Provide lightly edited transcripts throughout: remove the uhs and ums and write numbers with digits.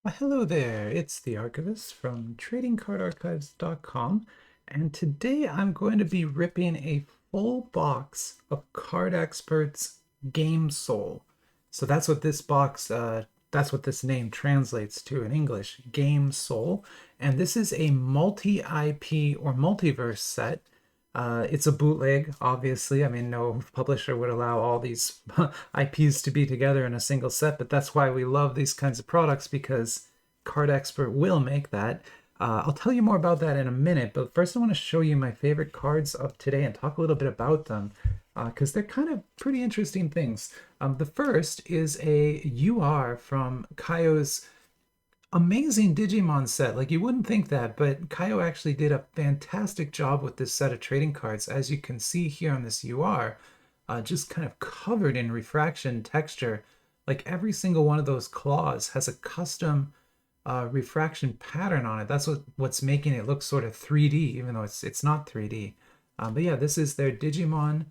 Hello there, it's the Archivist from TradingCardArchives.com, and today I'm going to be ripping a full box of Card Expert's Game Soul. So that's what this name translates to in English, Game Soul. And this is a multi-IP or multiverse set. It's a bootleg, obviously. I mean, no publisher would allow all these IPs to be together in a single set, but that's why we love these kinds of products because Card Expert will make that. I'll tell you more about that in a minute, but first I want to show you my favorite cards of today and talk a little bit about them because they're kind of pretty interesting things. The first is a UR from Kaio's amazing Digimon set. Like you wouldn't think that, but Kaio actually did a fantastic job with this set of trading cards. As you can see here on this UR, just kind of covered in refraction texture. Like every single one of those claws has a custom refraction pattern on it. That's what's making it look sort of 3D, even though it's not 3D. But yeah, this is their Digimon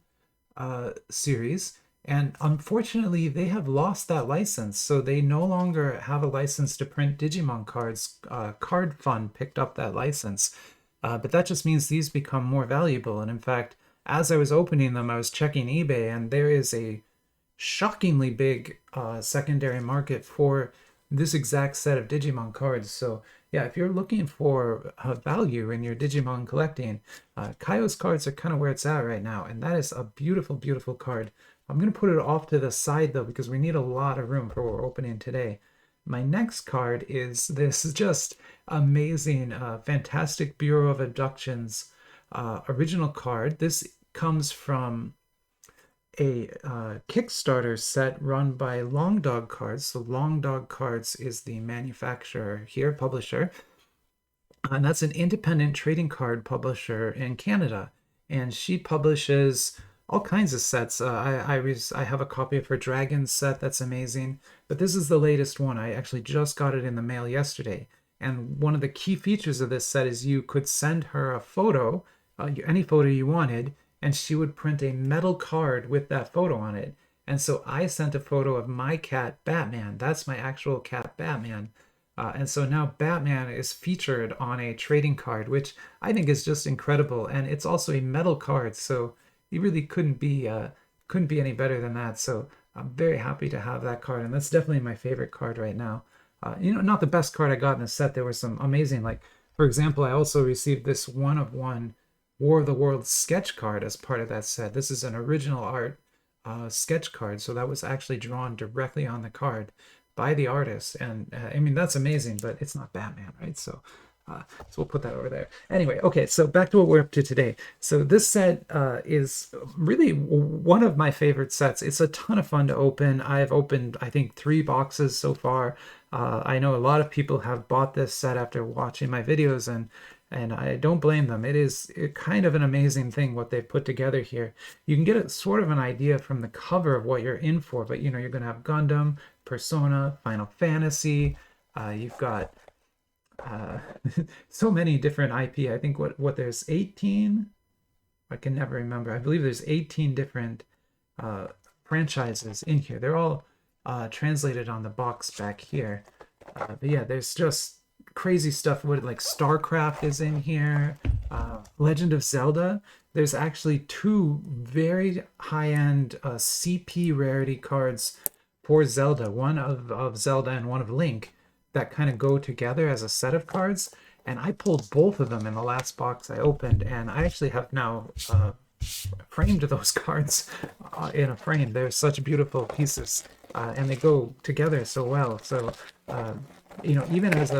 series. And unfortunately, they have lost that license, so they no longer have a license to print Digimon cards. Card Fund picked up that license, but that just means these become more valuable. And in fact, as I was opening them, I was checking eBay, and there is a shockingly big secondary market for this exact set of Digimon cards. So yeah, if you're looking for value in your Digimon collecting, Kaio's cards are kind of where it's at right now, and that is a beautiful, beautiful card. I'm going to put it off to the side though because we need a lot of room for what we're opening today. My next card is this just amazing, fantastic Bureau of Abductions original card. This comes from a Kickstarter set run by Long Dog Cards. So Long Dog Cards is the manufacturer here, publisher, and that's an independent trading card publisher in Canada. And she publishes all kinds of sets. I have a copy of her Dragon set that's amazing, but this is the latest one. I actually just got it in the mail yesterday. And one of the key features of this set is you could send her a photo, any photo you wanted, and she would print a metal card with that photo on it. And so I sent a photo of my cat, Batman. That's my actual cat, Batman. And so now Batman is featured on a trading card, which I think is just incredible. And it's also a metal card, so you really couldn't be any better than that. So I'm very happy to have that card, and that's definitely my favorite card right now. Not the best card I got in the set. There were some amazing, like for example, I also received this one of one War of the Worlds sketch card as part of that set. This is an original art sketch card, so that was actually drawn directly on the card by the artist. And I mean, that's amazing, but it's not Batman, right? So we'll put that over there. Anyway, okay, so back to what we're up to today. So this set is really one of my favorite sets. It's a ton of fun to open. I've opened, I think, 3 boxes so far. I know a lot of people have bought this set after watching my videos, and I don't blame them. It is kind of an amazing thing what they've put together here. You can get a sort of an idea from the cover of what you're in for, but you're going to have Gundam, Persona, Final Fantasy. You've got uh, so many different IP. I think what there's 18. I can never remember. I believe there's 18 different uh, franchises in here. They're all translated on the box back here. But yeah, there's just crazy stuff. What like StarCraft is in here. Legend of Zelda. There's actually 2 very high-end CP rarity cards for Zelda. One of Zelda and one of Link that kind of go together as a set of cards. And I pulled both of them in the last box I opened, and I actually have now framed those cards in a frame. They're such beautiful pieces, and they go together so well. So, even as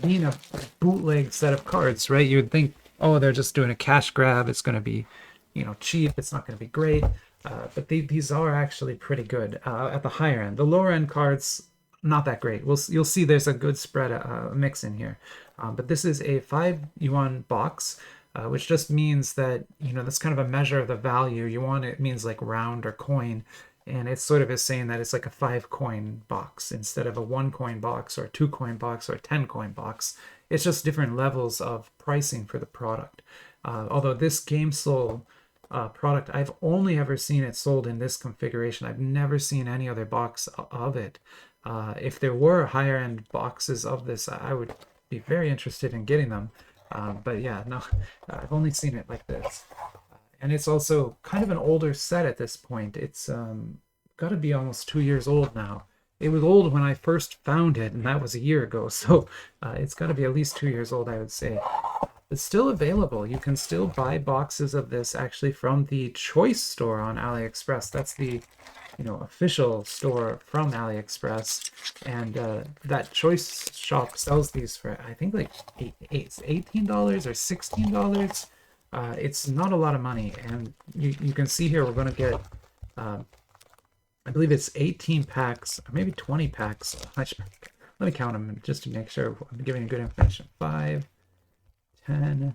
being a bootleg set of cards, right? You would think, oh, they're just doing a cash grab. It's going to be, cheap. It's not going to be great. But these are actually pretty good at the higher end. The lower end cards, not that great. You'll see there's a good spread mix in here. But this is a 5 yuan box, which just means that, that's kind of a measure of the value. Yuan, it means like round or coin. And it sort of is saying that it's like a 5 coin box instead of a 1 coin box or a 2 coin box or a 10 coin box. It's just different levels of pricing for the product. Although this Game Soul product, I've only ever seen it sold in this configuration. I've never seen any other box of it. If there were higher end boxes of this, I would be very interested in getting them. But yeah, no, I've only seen it like this. And it's also kind of an older set at this point. It's got to be almost 2 years old now. It was old when I first found it, and that was a year ago. So it's got to be at least 2 years old, I would say. It's still available. You can still buy boxes of this actually from the Choice store on AliExpress. That's the official store from AliExpress, and that Choice shop sells these for I think like $18 or $16. It's not a lot of money, and you can see here we're going to get I believe it's 18 packs or maybe 20 packs. Let me count them just to make sure I'm giving you good information. 5, 10,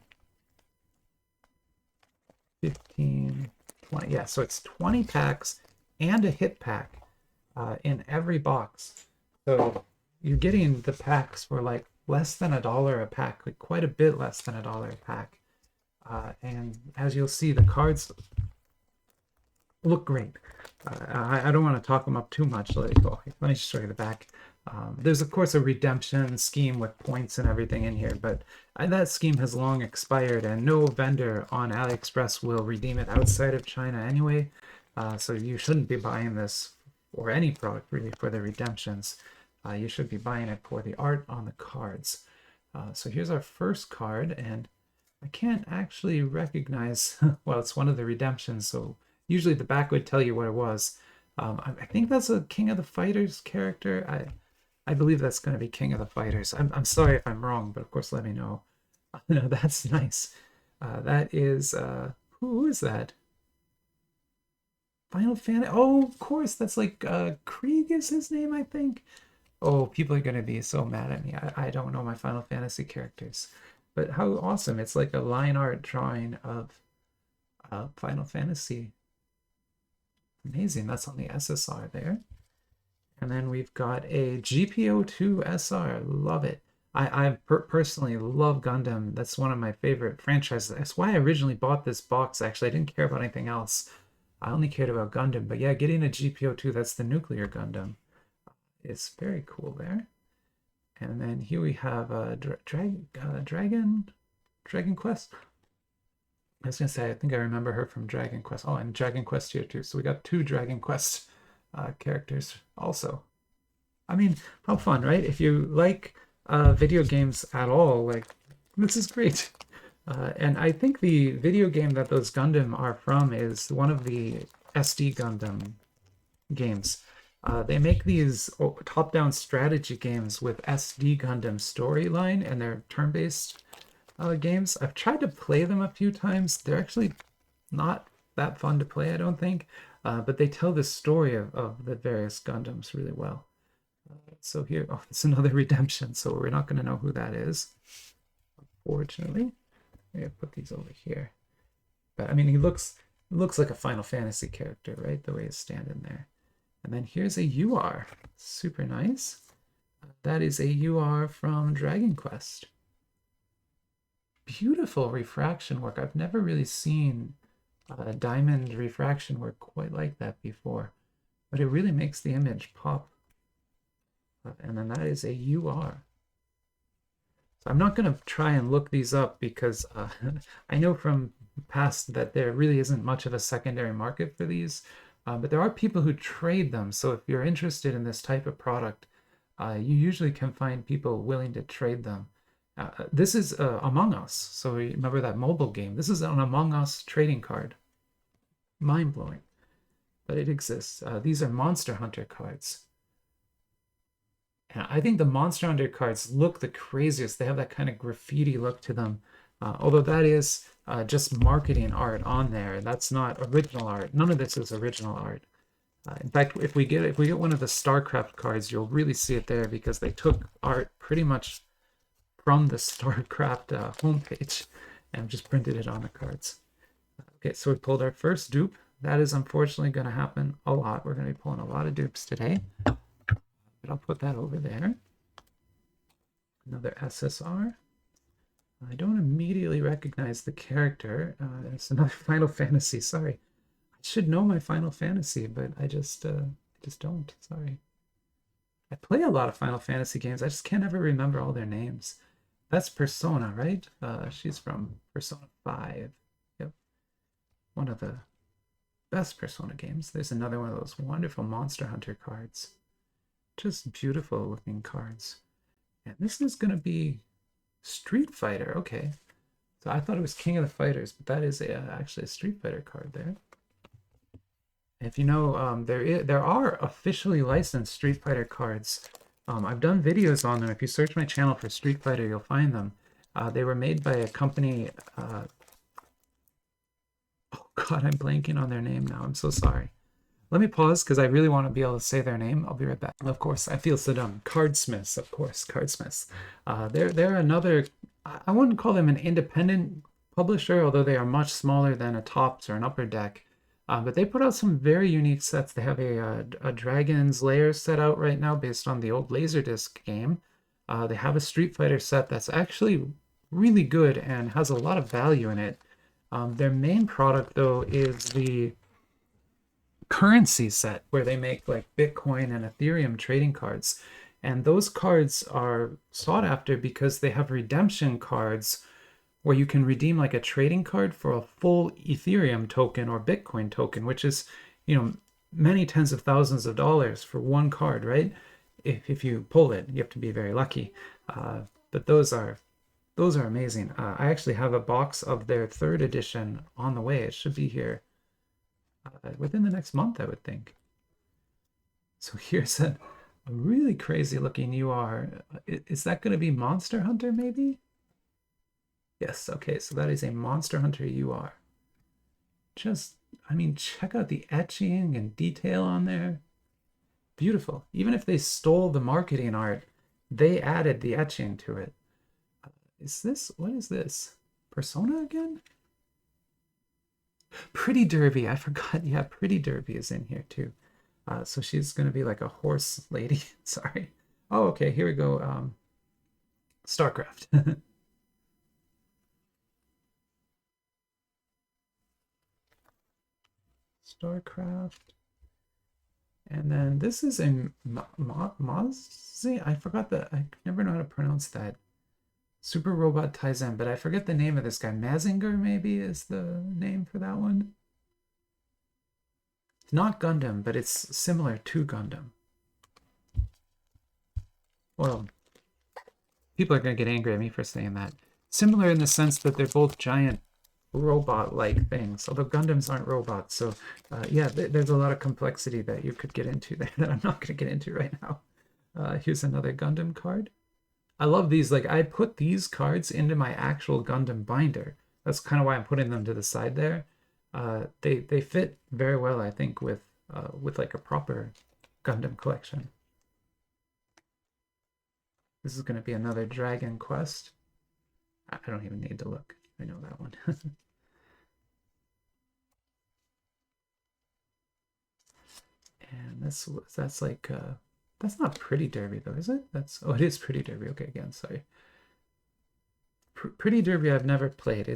15, 20. Yeah, so it's 20 packs and a hit pack in every box. So you're getting the packs for like less than $1 a pack, like quite a bit less than $1 a pack. And as you'll see, the cards look great. I don't want to talk them up too much. Let me just show you the back. There's of course a redemption scheme with points and everything in here, but that scheme has long expired, and no vendor on AliExpress will redeem it outside of China anyway. So you shouldn't be buying this or any product really for the redemptions. You should be buying it for the art on the cards. So here's our first card, and I can't actually recognize, well, it's one of the redemptions, so usually the back would tell you what it was. I think that's a King of the Fighters character. I believe that's going to be King of the Fighters. I'm sorry if I'm wrong, but of course let me know. No, that's nice. That is, who is that? Final Fantasy. Oh, of course, that's like Krieg is his name, I think. Oh, people are gonna be so mad at me. I don't know my Final Fantasy characters, but how awesome! It's like a line art drawing of Final Fantasy. Amazing. That's on the SSR there, and then we've got a GPO2 SR. Love it. I personally love Gundam. That's one of my favorite franchises. That's why I originally bought this box. Actually, I didn't care about anything else. I only cared about Gundam, but yeah, getting a GPO2, that's the nuclear Gundam. It's very cool there. And then here we have Dragon Quest. I was gonna say, I think I remember her from Dragon Quest. Oh, and Dragon Quest here too. So we got 2 Dragon Quest characters also. I mean, how fun, right? If you like video games at all, like, this is great. And I think the video game that those Gundam are from is one of the SD Gundam games. They make these top-down strategy games with SD Gundam storyline, and they're turn-based games. I've tried to play them a few times. They're actually not that fun to play, I don't think. But they tell the story of the various Gundams really well. So here, oh, it's another redemption, so we're not going to know who that is, unfortunately. Maybe put these over here. But I mean, he looks like a Final Fantasy character, right? The way he's standing there. And then here's a UR. Super nice. That is a UR from Dragon Quest. Beautiful refraction work. I've never really seen diamond refraction work quite like that before. But it really makes the image pop. And then that is a UR. So I'm not going to try and look these up because I know from past that there really isn't much of a secondary market for these. But there are people who trade them. So if you're interested in this type of product, you usually can find people willing to trade them. This is Among Us. So remember that mobile game. This is an Among Us trading card. Mind-blowing. But it exists. These are Monster Hunter cards. And I think the Monster Hunter cards look the craziest. They have that kind of graffiti look to them. Although that is just marketing art on there. That's not original art. None of this is original art. In fact, if we get one of the StarCraft cards, you'll really see it there because they took art pretty much from the StarCraft homepage and just printed it on the cards. Okay, so we pulled our first dupe. That is unfortunately going to happen a lot. We're going to be pulling a lot of dupes today. But I'll put that over there. Another SSR. I don't immediately recognize the character. It's another Final Fantasy. Sorry, I should know my Final Fantasy, but I just don't. Sorry. I play a lot of Final Fantasy games. I just can't ever remember all their names. That's Persona, right? She's from Persona 5. Yep. One of the best Persona games. There's another one of those wonderful Monster Hunter cards. Just beautiful looking cards. And this is going to be Street Fighter. Okay. So I thought it was King of the Fighters, but that is actually a Street Fighter card there. If you know, there are officially licensed Street Fighter cards. I've done videos on them. If you search my channel for Street Fighter, you'll find them. They were made by a company. Oh God, I'm blanking on their name now. I'm so sorry. Let me pause because I really want to be able to say their name. I'll be right back. Of course, I feel so dumb. Cardsmiths, of course, Cardsmiths. They're another. I wouldn't call them an independent publisher, although they are much smaller than a Tops or an Upper Deck. But they put out some very unique sets. They have a Dragon's Lair set out right now based on the old Laserdisc game. They have a Street Fighter set that's actually really good and has a lot of value in it. Their main product, though, is the currency set where they make like Bitcoin and Ethereum trading cards. And those cards are sought after because they have redemption cards where you can redeem like a trading card for a full Ethereum token or Bitcoin token, which is, many tens of thousands of dollars for one card, right? If you pull it, you have to be very lucky. But those are amazing. I actually have a box of their 3rd edition on the way. It should be here within the next month, I would think. So here's a really crazy looking UR. Is that going to be Monster Hunter maybe? Yes, okay, so that is a Monster Hunter UR. Check out the etching and detail on there. Beautiful. Even if they stole the marketing art, they added the etching to it. What is this? Persona again? Pretty Derby, I forgot. Yeah, Pretty Derby is in here too. So she's going to be like a horse lady. Sorry. Oh, okay, here we go. StarCraft. StarCraft. And then this is a Mazi. I forgot that. I never know how to pronounce that. Super Robot Taizen, but I forget the name of this guy. Mazinger maybe is the name for that one. It's not Gundam, but it's similar to Gundam. Well, people are going to get angry at me for saying that. Similar in the sense that they're both giant robot-like things, although Gundams aren't robots. So yeah, there's a lot of complexity that you could get into there that I'm not going to get into right now. Here's another Gundam card. I love these. Like, I put these cards into my actual Gundam binder. That's kind of why I'm putting them to the side there. They fit very well, I think, with like a proper Gundam collection. This is going to be another Dragon Quest. I don't even need to look. I know that one. And that's like that's not Pretty Derby though, is it? It is Pretty Derby. Okay, again, sorry. Pretty Derby I've never played.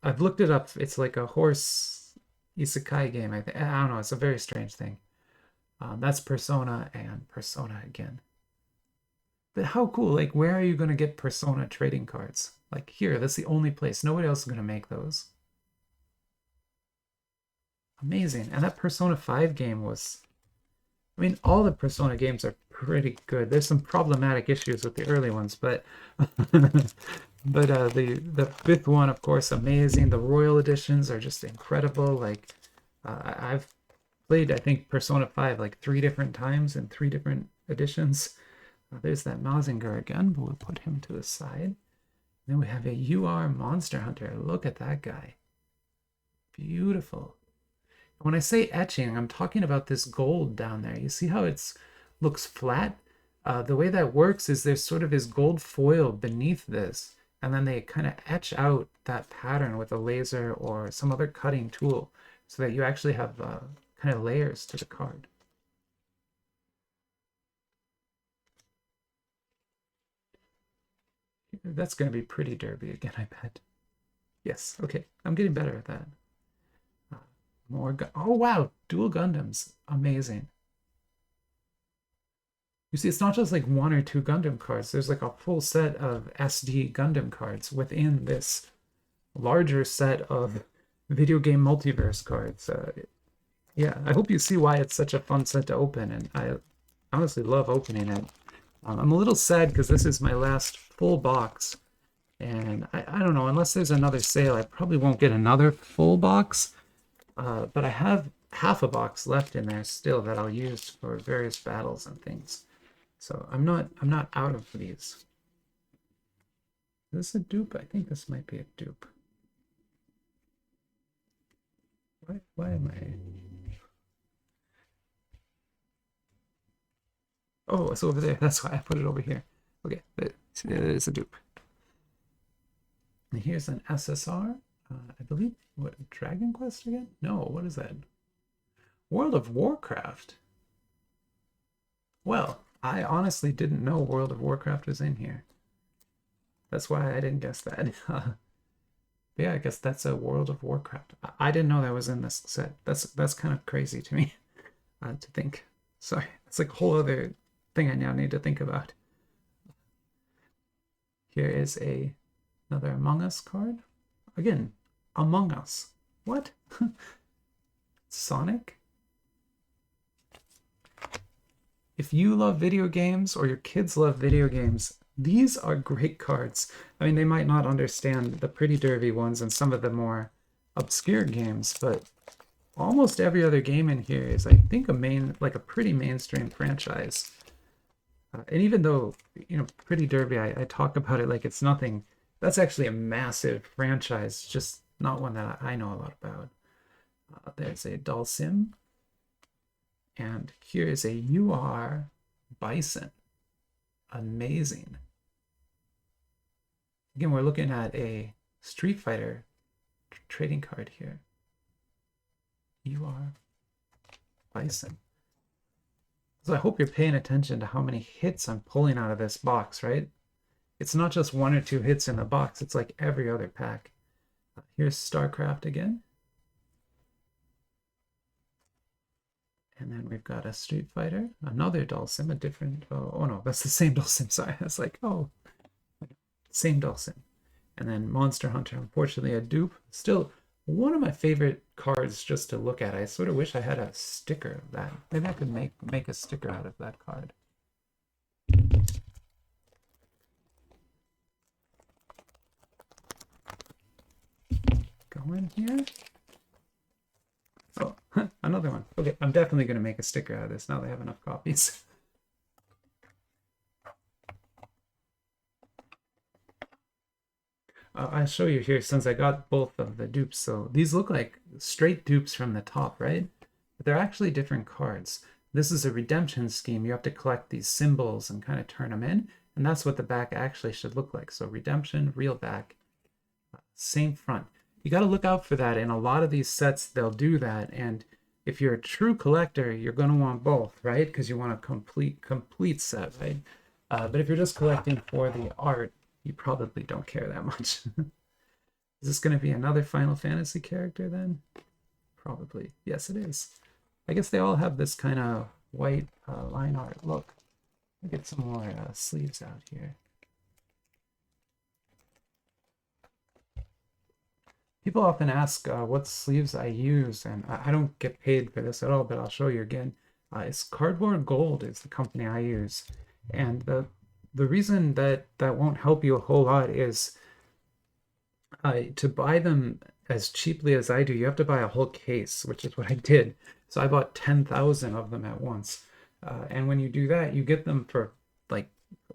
I've looked it up. It's like a horse isekai game. I don't know. It's a very strange thing. That's Persona and Persona again. But how cool? Like, where are you going to get Persona trading cards? Like here, that's the only place. Nobody else is going to make those. Amazing. And that Persona 5 game was... all the Persona games are pretty good. There's some problematic issues with the early ones, but the 5th one, of course, amazing. The Royal Editions are just incredible. Like, I've played, I think, Persona 5 like 3 different times in 3 different editions. There's that Mazinger again, but we'll put him to the side. Then we have a UR Monster Hunter. Look at that guy. Beautiful. When I say etching, I'm talking about this gold down there. You see how it looks flat? The way that works is there's sort of this gold foil beneath this, and then they kind of etch out that pattern with a laser or some other cutting tool so that you actually have kind of layers to the card. That's going to be Pretty Derby again, I bet. Yes, okay. I'm getting better at that. Oh, wow. Dual Gundams. Amazing. You see, it's not just like one or two Gundam cards. There's like a full set of SD Gundam cards within this larger set of video game multiverse cards. Yeah, I hope you see why it's such a fun set to open, and I honestly love opening it. I'm a little sad because this is my last full box, and I don't know, unless there's another sale, I probably won't get another full box, but I have half a box left in there still that I'll use for various battles and things. So I'm not out of these. Is this a dupe? I think this might be a dupe. Why am I? Oh, it's over there. That's why I put it over here. Okay, it is a dupe. And here's an SSR. I believe, what, Dragon Quest again? No, what is that? World of Warcraft. Well, I honestly didn't know World of Warcraft was in here. That's why I didn't guess that. Yeah, I guess that's a World of Warcraft. I didn't know that was in this set. That's kind of crazy to me to think. Sorry, it's like a whole other thing I now need to think about. Here is another Among Us card. Again, Among Us. What? Sonic? If you love video games or your kids love video games, these are great cards. I mean, they might not understand the pretty derby ones and some of the more obscure games, but almost every other game in here is, I think, a pretty mainstream franchise. And even though, you know, Pretty Derby, I talk about it like it's nothing, that's actually a massive franchise, just not one that I know a lot about. There's a Dulcim. And here is a UR Bison. Amazing. Again, we're looking at a Street Fighter trading card here. UR Bison. So I hope you're paying attention to how many hits I'm pulling out of this box, right? It's not just one or two hits in the box. It's like every other pack. Here's StarCraft again. And then we've got a Street Fighter, another Dulcim, a different, oh no, that's the same Dulcim, sorry. I was like, oh, same Dulcim. And then Monster Hunter, unfortunately a dupe. Still, one of my favorite cards just to look at. I sort of wish I had a sticker of that. Maybe I could make a sticker out of that card. Go in here. Oh, another one. Okay, I'm definitely going to make a sticker out of this now that I have enough copies. I'll show you here since I got both of the dupes. So these look like straight dupes from the top, right? But they're actually different cards. This is a redemption scheme. You have to collect these symbols and kind of turn them in. And that's what the back actually should look like. So redemption, real back, same front. You got to look out for that. In a lot of these sets, they'll do that. And if you're a true collector, you're going to want both, right? Because you want a complete set, right? But if you're just collecting for the art, you probably don't care that much. Is this going to be another Final Fantasy character then? Probably. Yes, it is. I guess they all have this kind of white line art look. I'll get some more sleeves out here. People often ask what sleeves I use, and I don't get paid for this at all, but I'll show you again. It's Cardboard Gold is the company I use. And the reason that won't help you a whole lot is to buy them as cheaply as I do, you have to buy a whole case, which is what I did. So I bought 10,000 of them at once. And when you do that, you get them for like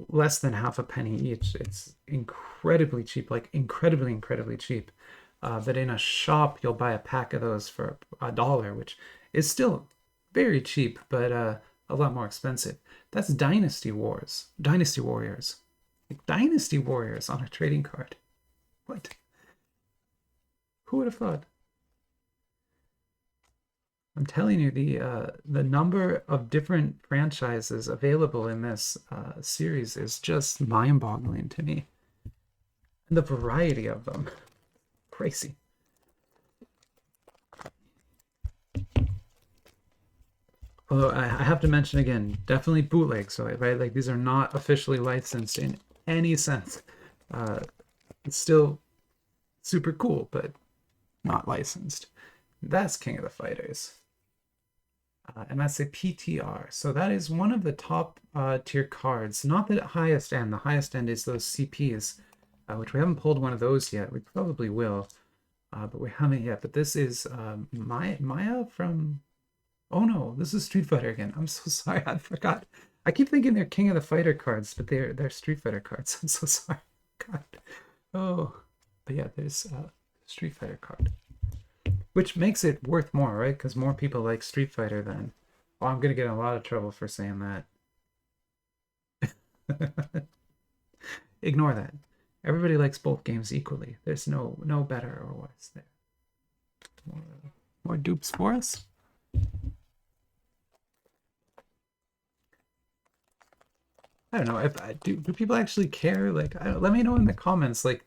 less than half a penny each. It's incredibly cheap, like incredibly cheap. But in a shop, you'll buy a pack of those for $1, which is still very cheap, but a lot more expensive. That's Dynasty Warriors. Like Dynasty Warriors on a trading card. What? Who would have thought? I'm telling you, the number of different franchises available in this series is just mind-boggling to me. And the variety of them. Crazy. Although I have to mention again, definitely bootleg. So right, like these are not officially licensed in any sense. Uh, it's still super cool, but not licensed. That's King of the Fighters. And that's a PTR. So that is one of the top tier cards. Not the highest end. The highest end is those CPs, which we haven't pulled one of those yet. We probably will, but we haven't yet. But this is Maya from... Oh no, this is Street Fighter again. I'm so sorry, I forgot. I keep thinking they're King of the Fighter cards, but they're Street Fighter cards. I'm so sorry. God. Oh, but yeah, there's a Street Fighter card. Which makes it worth more, right? Because more people like Street Fighter than... Oh, I'm gonna get in a lot of trouble for saying that. Ignore that. Everybody likes both games equally. There's no better or worse there. More dupes for us? I don't know if do people actually care? Like, let me know in the comments. Like,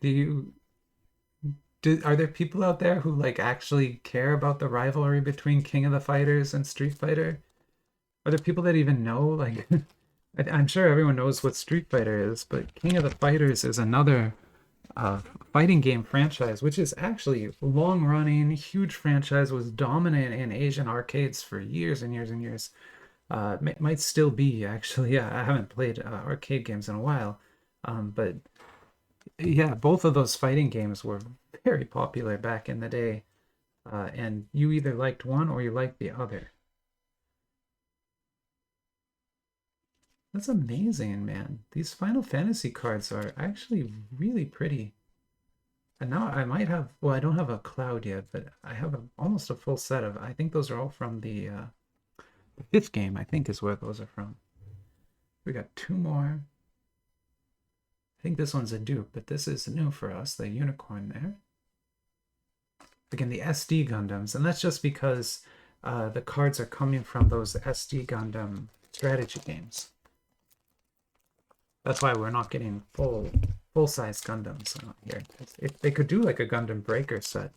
are there people out there who like actually care about the rivalry between King of the Fighters and Street Fighter? Are there people that even know? Like, I'm sure everyone knows what Street Fighter is, but King of the Fighters is another fighting game franchise, which is actually long running, huge franchise, was dominant in Asian arcades for years and years and years. Might still be actually. Yeah, I haven't played arcade games in a while, but yeah, both of those fighting games were very popular back in the day, and you either liked one or you liked the other. That's amazing, man. These Final Fantasy cards are actually really pretty. And now I might have, well, I don't have a Cloud yet, but I have almost a full set of, I think those are all from the fifth game, I think is where those are from. We got two more. I think this one's a dupe, but this is new for us, the unicorn there. Again, the SD Gundams, and that's just because the cards are coming from those SD Gundam strategy games. That's why we're not getting full-size Gundams here. If they could do like a Gundam Breaker set,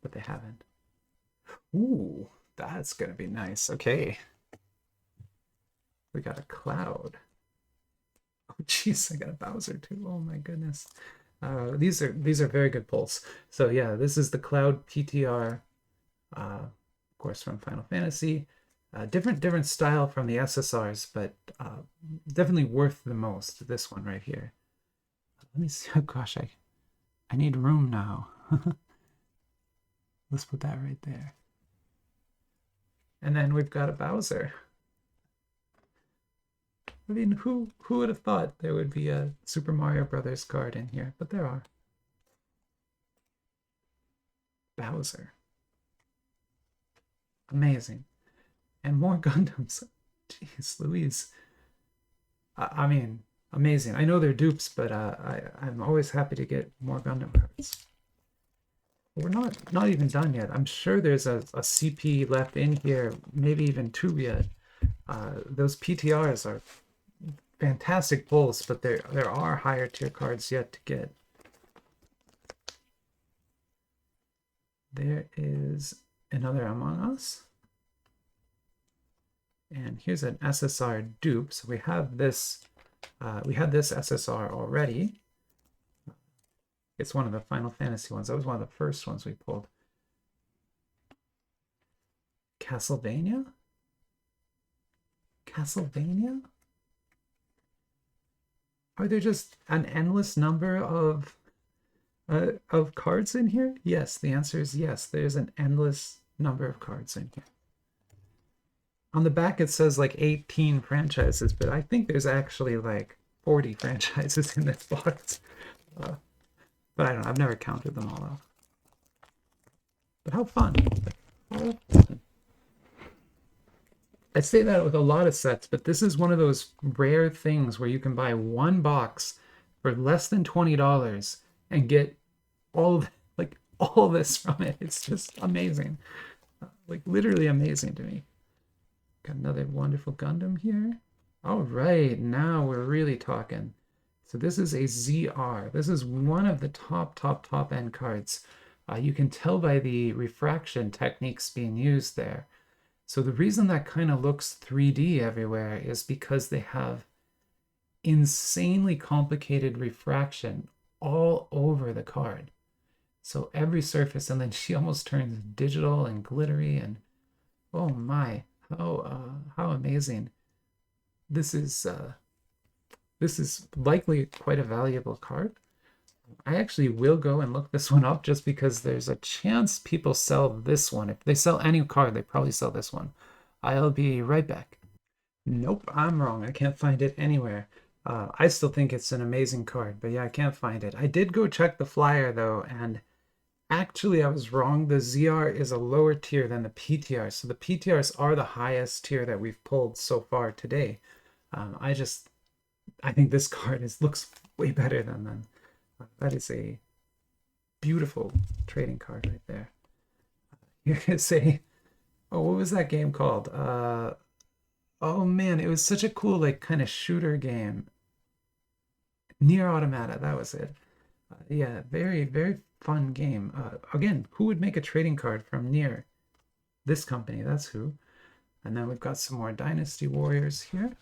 but they haven't. Ooh, that's gonna be nice. Okay, we got a Cloud. Oh jeez, I got a Bowser too. Oh my goodness. These are very good pulls. So yeah, this is the Cloud PTR, of course from Final Fantasy. Different style from the SSRs, but definitely worth the most. This one right here. Let me see. Oh gosh, I need room now. Let's put that right there. And then we've got a Bowser. I mean, who would have thought there would be a Super Mario Brothers card in here? But there are. Bowser. Amazing. And more Gundams. Jeez Louise. I mean, amazing. I know they're dupes, but I'm always happy to get more Gundam cards. We're not even done yet. I'm sure there's a CP left in here, maybe even two yet. Those PTRs are fantastic pulls, but there are higher tier cards yet to get. There is another Among Us. And here's an SSR dupe. So we have this, we had this SSR already. It's one of the Final Fantasy ones. That was one of the first ones we pulled. Castlevania? Castlevania? Are there just an endless number of cards in here? Yes, the answer is yes. There's an endless number of cards in here. On the back it says like 18 franchises, but I think there's actually like 40 franchises in this box. But I don't know, I've never counted them all out. But how fun. How fun. I say that with a lot of sets, but this is one of those rare things where you can buy one box for less than $20 and get all this from it. It's just amazing. Like literally amazing to me. Got another wonderful Gundam here. All right, now we're really talking. So this is a ZR. This is one of the top end cards. You can tell by the refraction techniques being used there. So the reason that kind of looks 3D everywhere is because they have insanely complicated refraction all over the card. So every surface, and then she almost turns digital and glittery, and oh my, how amazing. This is likely quite a valuable card. I actually will go and look this one up just because there's a chance people sell this one. If they sell any card, they probably sell this one. I'll be right back. Nope, I'm wrong. I can't find it anywhere. I still think it's an amazing card, but yeah, I can't find it. I did go check the flyer though, and actually I was wrong. The ZR is a lower tier than the PTRs. So the PTRs are the highest tier that we've pulled so far today. I think this card looks way better than them. That is a beautiful trading card right there. Here's what was that game called? Oh man, it was such a cool like kind of shooter game. Near Automata, that was it. Yeah, very, very fun game. Again, who would make a trading card from Near? This company, that's who. And then we've got some more Dynasty Warriors here.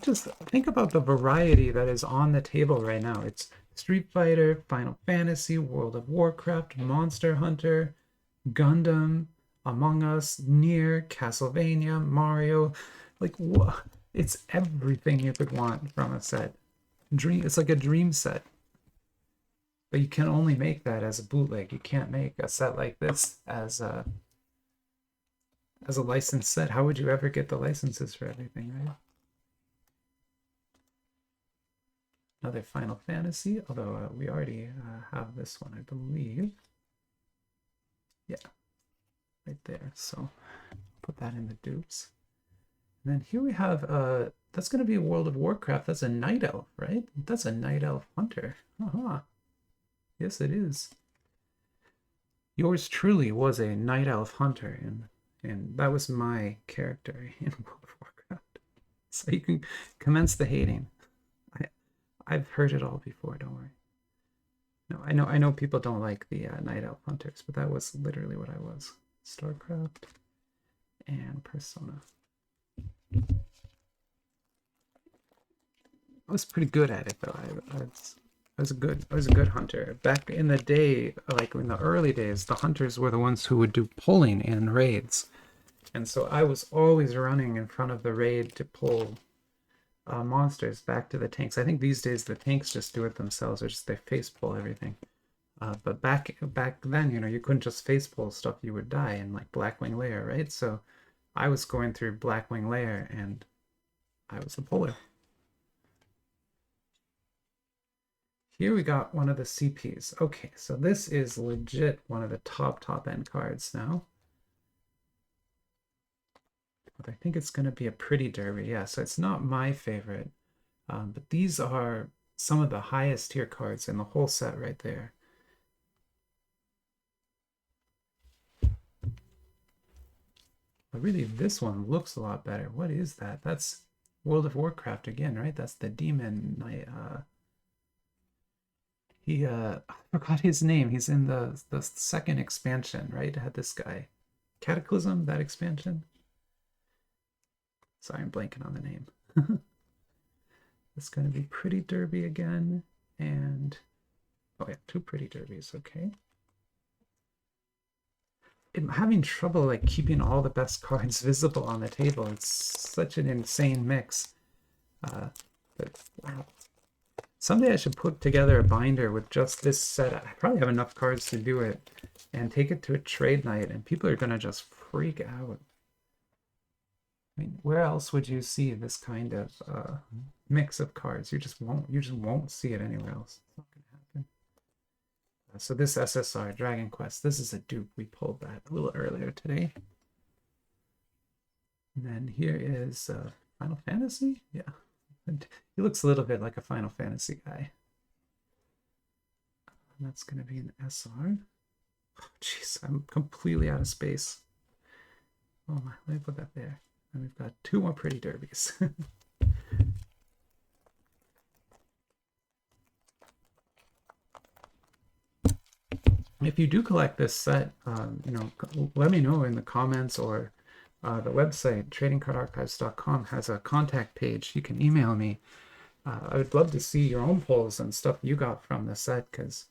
Just think about the variety that is on the table right now. It's Street Fighter, Final Fantasy, World of Warcraft, Monster Hunter, Gundam, Among Us, Nier, Castlevania, Mario. Like, what? It's everything you could want from a set. It's like a dream set. But you can only make that as a bootleg. You can't make a set like this as a licensed set. How would you ever get the licenses for everything, right? Another Final Fantasy, although we already have this one, I believe. Yeah, right there. So put that in the dupes. And then here we have, that's going to be World of Warcraft. That's a Night Elf, right? That's a Night Elf Hunter. Uh-huh. Yes, it is. Yours truly was a Night Elf Hunter, and that was my character in World of Warcraft. So you can commence the hating. I've heard it all before, don't worry. No, I know people don't like the Night Elf Hunters, but that was literally what I was. StarCraft and Persona. I was pretty good at it though. I was a good hunter. Back in the day, like in the early days, the hunters were the ones who would do pulling in raids. And so I was always running in front of the raid to pull monsters back to the tanks. I think these days the tanks just do it themselves, or just they face pull everything. But back then, you couldn't just face pull stuff; you would die in like Blackwing Lair, right? So I was going through Blackwing Lair, and I was the puller. Here we got one of the CPs. Okay, so this is legit one of the top end cards now. But I think it's going to be a pretty derby. Yeah, so it's not my favorite. But these are some of the highest tier cards in the whole set right there. But really, this one looks a lot better. What is that? That's World of Warcraft again, right? That's the Demon Knight. I forgot his name. He's in the second expansion, right? It had this guy. Cataclysm, that expansion? Sorry, I'm blanking on the name. It's going to be Pretty Derby again. And, oh yeah, 2 Pretty Derbies, okay. I'm having trouble like keeping all the best cards visible on the table. It's such an insane mix. But wow. Someday I should put together a binder with just this set. I probably have enough cards to do it and take it to a trade night, and people are going to just freak out. I mean, where else would you see this kind of mix of cards? You just won't see it anywhere else. It's not going to happen. So this SSR, Dragon Quest, this is a dupe. We pulled that a little earlier today. And then here is Final Fantasy. Yeah. He looks a little bit like a Final Fantasy guy. And that's going to be an SR. Oh, jeez, I'm completely out of space. Oh my, let me put that there. And we've got 2 more Pretty Derbies. if you do collect this set, let me know in the comments, or the website, tradingcardarchives.com, has a contact page. You can email me. I would love to see your own polls and stuff you got from the set, because,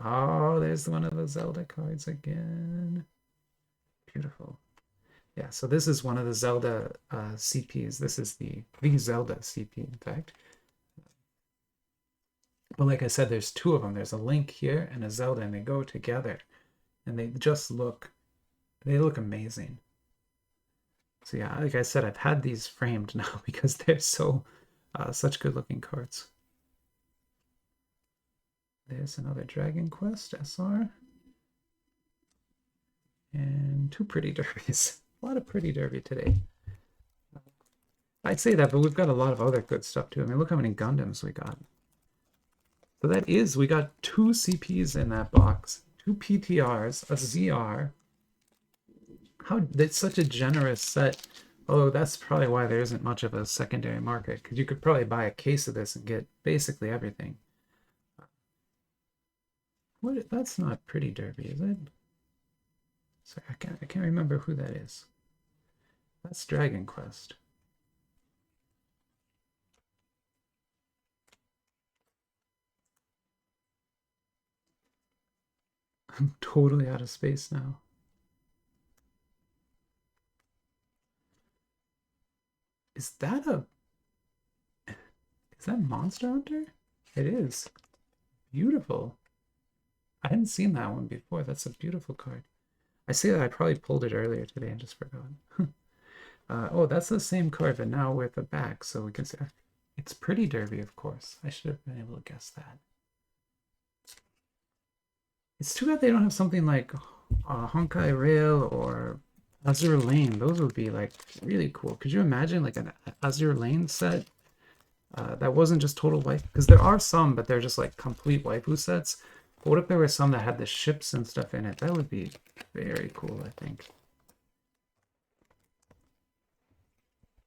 oh, there's one of the Zelda cards again. Beautiful. Yeah, so this is one of the Zelda CPs. This is the Zelda CP, in fact. But like I said, there's two of them. There's a Link here and a Zelda, and they go together. And they look amazing. So yeah, like I said, I've had these framed now because they're such good looking cards. There's another Dragon Quest SR. And two pretty derbies. A lot of pretty derby today. I'd say that, but we've got a lot of other good stuff too. I mean, look how many Gundams we got. So we got two CPs in that box, two PTRs, a ZR. It's such a generous set. Although that's probably why there isn't much of a secondary market, because you could probably buy a case of this and get basically everything. That's not pretty derby, is it? Sorry, I can't remember who that is. That's Dragon Quest. I'm totally out of space now. Is that Monster Hunter? It is. Beautiful. I hadn't seen that one before. That's a beautiful card. I say that I probably pulled it earlier today and just forgot. Oh, that's the same card, but now with a back, so we can see. It's pretty derby, of course. I should have been able to guess that. It's too bad they don't have something like Honkai Rail or Azure Lane. Those would be like really cool. Could you imagine like an Azure Lane set that wasn't just total waifu? Because there are some, but they're just like complete waifu sets. But what if there were some that had the ships and stuff in it? That would be very cool, I think.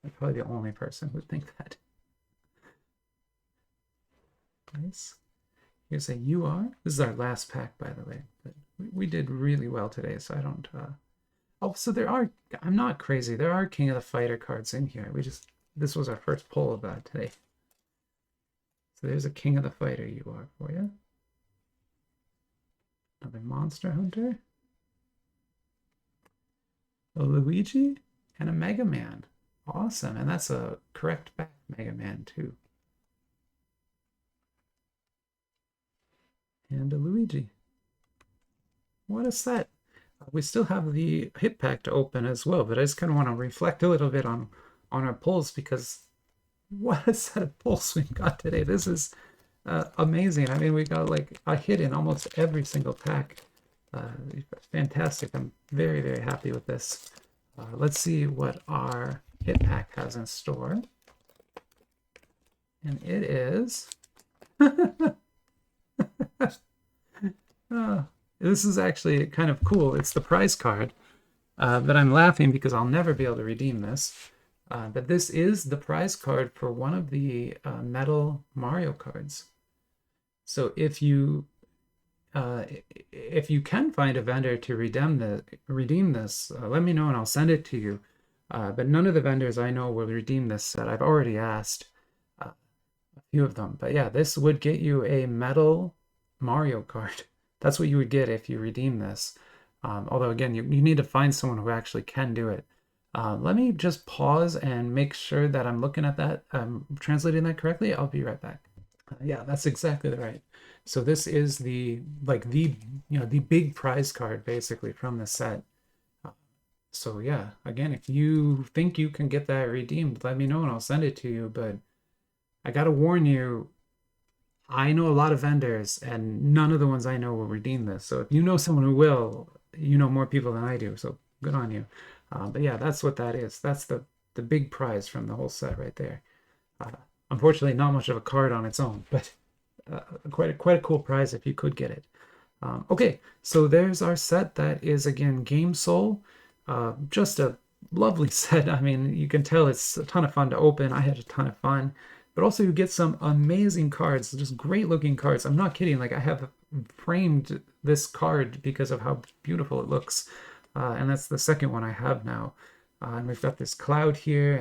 I'm probably the only person who would think that. Nice. Here's a UR. This is our last pack, by the way. But we did really well today, so I don't... Oh, so there are... I'm not crazy. There are King of the Fighter cards in here. This was our first pull of that today. So there's a King of the Fighter UR for you. Another Monster Hunter. A Luigi and a Mega Man. Awesome. And that's a correct back Mega Man too. And a Luigi. What a set. We still have the hit pack to open as well, but I just kind of want to reflect a little bit on our pulls, because what a set of pulls we've got today. This is amazing. I mean, we got like a hit in almost every single pack. Fantastic. I'm very, very happy with this. Let's see what our hit pack has in store. And it is... this is actually kind of cool. It's the prize card, but I'm laughing because I'll never be able to redeem this. But this is the prize card for one of the metal Mario cards. So if you can find a vendor to redeem this, let me know and I'll send it to you. But none of the vendors I know will redeem this set. I've already asked a few of them. But yeah, this would get you a metal Mario card. That's what you would get if you redeem this. Although again, you need to find someone who actually can do it. Let me just pause and make sure that I'm looking at that, translating that correctly. I'll be right back. Yeah, that's exactly right. So this is the big prize card basically from the set. So yeah, again, if you think you can get that redeemed, let me know and I'll send it to you. But I gotta warn you, I know a lot of vendors and none of the ones I know will redeem this. So if you know someone who will, you know more people than I do. So good on you. But yeah, that's what that is. That's the big prize from the whole set right there. Unfortunately, not much of a card on its own, but quite a cool prize if you could get it. Okay, so there's our set. That is, again, Game Soul. Just a lovely set. I mean, you can tell it's a ton of fun to open. I had a ton of fun. But also you get some amazing cards, just great looking cards. I'm not kidding. Like, I have framed this card because of how beautiful it looks. And that's the second one I have now. And we've got this cloud here,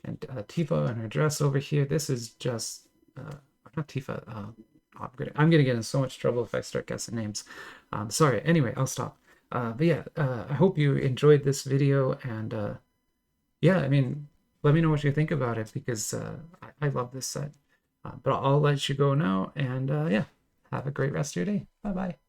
and Tifa and her dress over here. This is just not Tifa. I'm gonna get in so much trouble if I start guessing names. Sorry. Anyway, I'll stop. But yeah, I hope you enjoyed this video, and yeah, I mean, let me know what you think about it, because I love this set. But I'll let you go now, and yeah, have a great rest of your day. Bye bye.